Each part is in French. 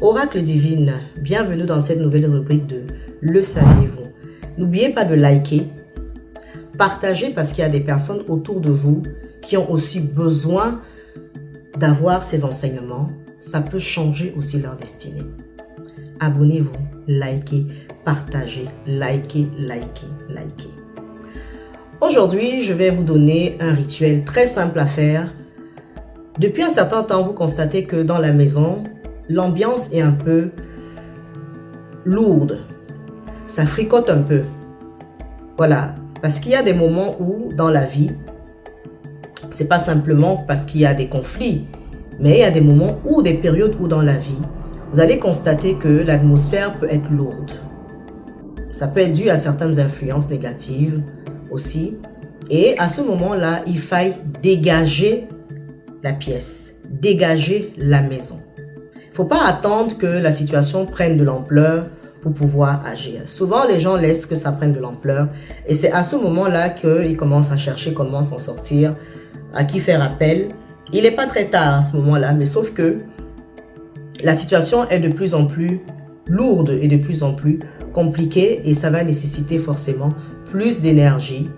Oracle divine, bienvenue dans cette nouvelle rubrique de Le saviez-vous? N'oubliez pas de liker, partager parce qu'il y a des personnes autour de vous qui ont aussi besoin d'avoir ces enseignements. Ça peut changer aussi leur destinée. Abonnez-vous, likez, partagez, likez. Aujourd'hui, je vais vous donner un rituel très simple à faire. Depuis un certain temps, vous constatez que dans la maison, l'ambiance est un peu lourde. Ça fricote un peu. Voilà. Parce qu'il y a des moments où, dans la vie, c'est pas simplement parce qu'il y a des conflits, mais il y a des moments où, des périodes où dans la vie, vous allez constater que l'atmosphère peut être lourde. Ça peut être dû à certaines influences négatives aussi. Et à ce moment-là, il faille dégager la pièce, dégager la maison. Il ne faut pas attendre que la situation prenne de l'ampleur pour pouvoir agir. Souvent, les gens laissent que ça prenne de l'ampleur et c'est à ce moment-là qu'ils commencent à chercher comment s'en sortir, à qui faire appel. Il n'est pas très tard à ce moment-là, mais sauf que la situation est de plus en plus lourde et de plus en plus compliquée et ça va nécessiter forcément plus d'énergie,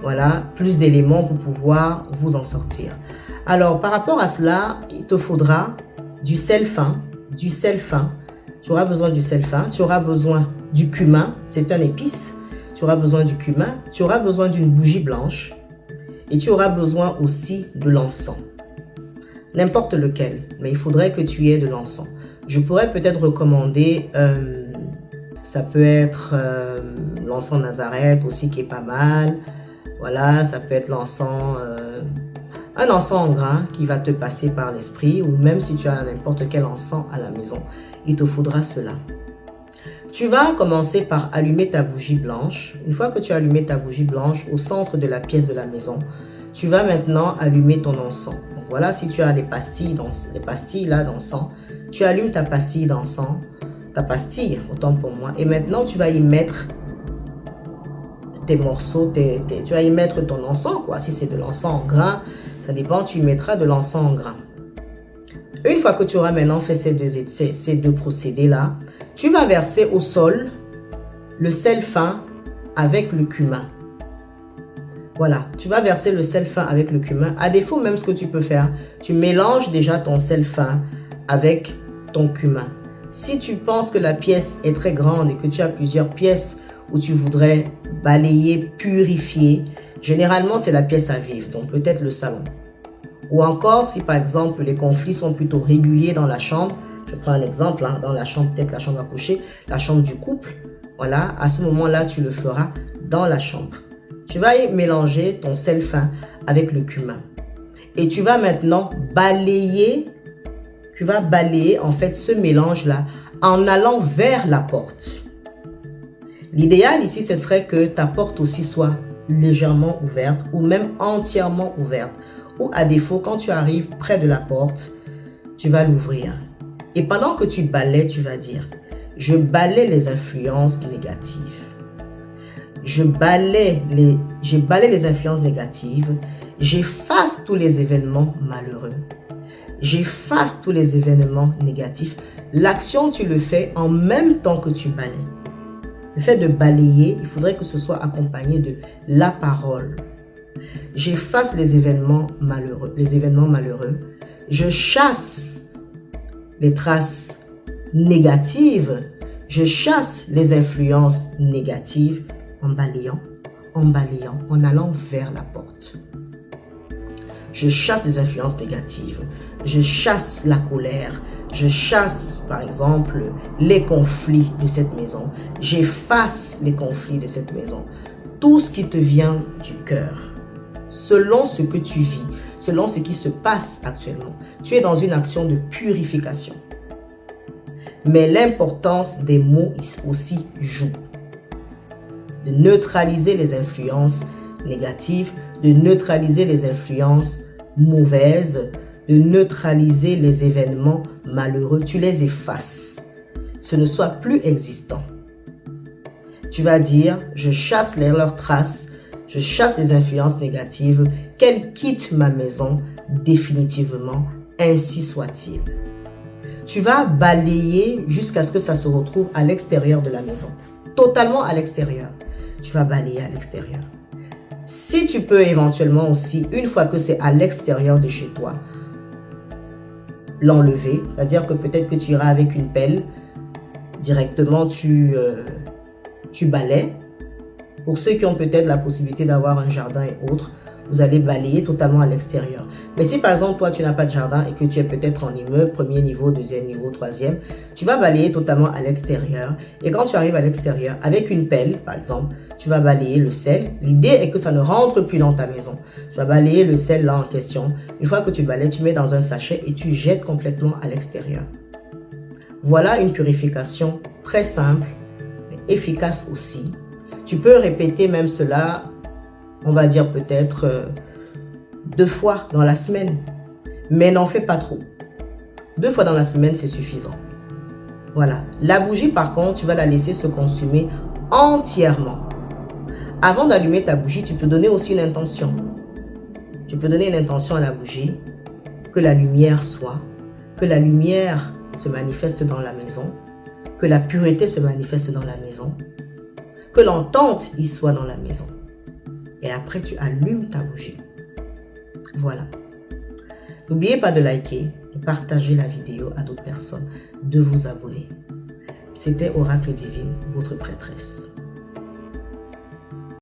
voilà, plus d'éléments pour pouvoir vous en sortir. Alors, par rapport à cela, il te faudra du sel fin, Tu auras besoin du sel fin, tu auras besoin du cumin, c'est un épice. Tu auras besoin du cumin, tu auras besoin d'une bougie blanche et tu auras besoin aussi de l'encens. N'importe lequel, mais il faudrait que tu aies de l'encens. Je pourrais peut-être recommander, ça peut être l'encens Nazareth aussi qui est pas mal. Voilà, ça peut être l'encens, un encens en grain qui va te passer par l'esprit ou même si tu as n'importe quel encens à la maison, il te faudra cela. Tu vas commencer par allumer ta bougie blanche. Une fois que tu as allumé ta bougie blanche au centre de la pièce de la maison, tu vas maintenant allumer ton encens. Donc voilà, si tu as des pastilles là d'encens, tu allumes ta pastille d'encens, ta pastille, autant pour moi. Et maintenant, tu vas y mettre tes morceaux, tu vas y mettre ton encens, quoi. Si c'est de l'encens en grain, ça dépend, tu y mettras de l'encens en grain. Une fois que tu auras maintenant fait ces deux procédés-là, tu vas verser au sol le sel fin avec le cumin. Voilà, tu vas verser le sel fin avec le cumin. À défaut, même ce que tu peux faire, tu mélanges déjà ton sel fin avec ton cumin. Si tu penses que la pièce est très grande et que tu as plusieurs pièces où tu voudrais balayer, purifier, généralement c'est la pièce à vivre, donc peut-être le salon. Ou encore, si par exemple les conflits sont plutôt réguliers dans la chambre, je prends un exemple, hein, dans la chambre, peut-être la chambre à coucher, la chambre du couple, voilà, à ce moment-là, tu le feras dans la chambre. Tu vas y mélanger ton sel fin avec le cumin. Et tu vas maintenant balayer, en fait ce mélange-là en allant vers la porte. L'idéal ici, ce serait que ta porte aussi soit légèrement ouverte ou même entièrement ouverte. Ou à défaut, quand tu arrives près de la porte, tu vas l'ouvrir. Et pendant que tu balaies, tu vas dire, je balaie les influences négatives. Je balaie les influences négatives. J'efface tous les événements malheureux. J'efface tous les événements négatifs. L'action, tu le fais en même temps que tu balaies. Le fait de balayer, il faudrait que ce soit accompagné de la parole. J'efface les événements malheureux. Je chasse les traces négatives. Je chasse les influences négatives en balayant, en allant vers la porte. Je chasse les influences négatives. Je chasse la colère. Je chasse, par exemple, les conflits de cette maison. J'efface les conflits de cette maison. Tout ce qui te vient du cœur, selon ce que tu vis, selon ce qui se passe actuellement. Tu es dans une action de purification. Mais l'importance des mots aussi joue. De neutraliser les influences négatives, de neutraliser les influences mauvaises, de neutraliser les événements malheureux. Tu les effaces. Ce ne soit plus existant. Tu vas dire, je chasse leurs traces, je chasse les influences négatives, qu'elles quittent ma maison définitivement, ainsi soit-il. Tu vas balayer jusqu'à ce que ça se retrouve à l'extérieur de la maison. Totalement à l'extérieur. Tu vas balayer à l'extérieur. Si tu peux éventuellement aussi, une fois que c'est à l'extérieur de chez toi, l'enlever. C'est-à-dire que peut-être que tu iras avec une pelle. Directement, tu balayes. Pour ceux qui ont peut-être la possibilité d'avoir un jardin et autres, vous allez balayer totalement à l'extérieur. Mais si par exemple, toi, tu n'as pas de jardin et que tu es peut-être en immeuble, premier niveau, deuxième niveau, troisième, tu vas balayer totalement à l'extérieur. Et quand tu arrives à l'extérieur, avec une pelle, par exemple, tu vas balayer le sel. L'idée est que ça ne rentre plus dans ta maison. Tu vas balayer le sel là en question. Une fois que tu balayes, tu mets dans un sachet et tu jettes complètement à l'extérieur. Voilà une purification très simple, mais efficace aussi. Tu peux répéter même cela, on va dire peut-être 2 fois dans la semaine, mais n'en fais pas trop. 2 fois dans la semaine, c'est suffisant. Voilà. La bougie, par contre, tu vas la laisser se consumer entièrement. Avant d'allumer ta bougie, tu peux donner aussi une intention. Tu peux donner une intention à la bougie, que la lumière soit, que la lumière se manifeste dans la maison, que la pureté se manifeste dans la maison, que l'entente y soit dans la maison. Et après, tu allumes ta bougie. Voilà. N'oubliez pas de liker, de partager la vidéo à d'autres personnes, de vous abonner. C'était Oracle Divine, votre prêtresse.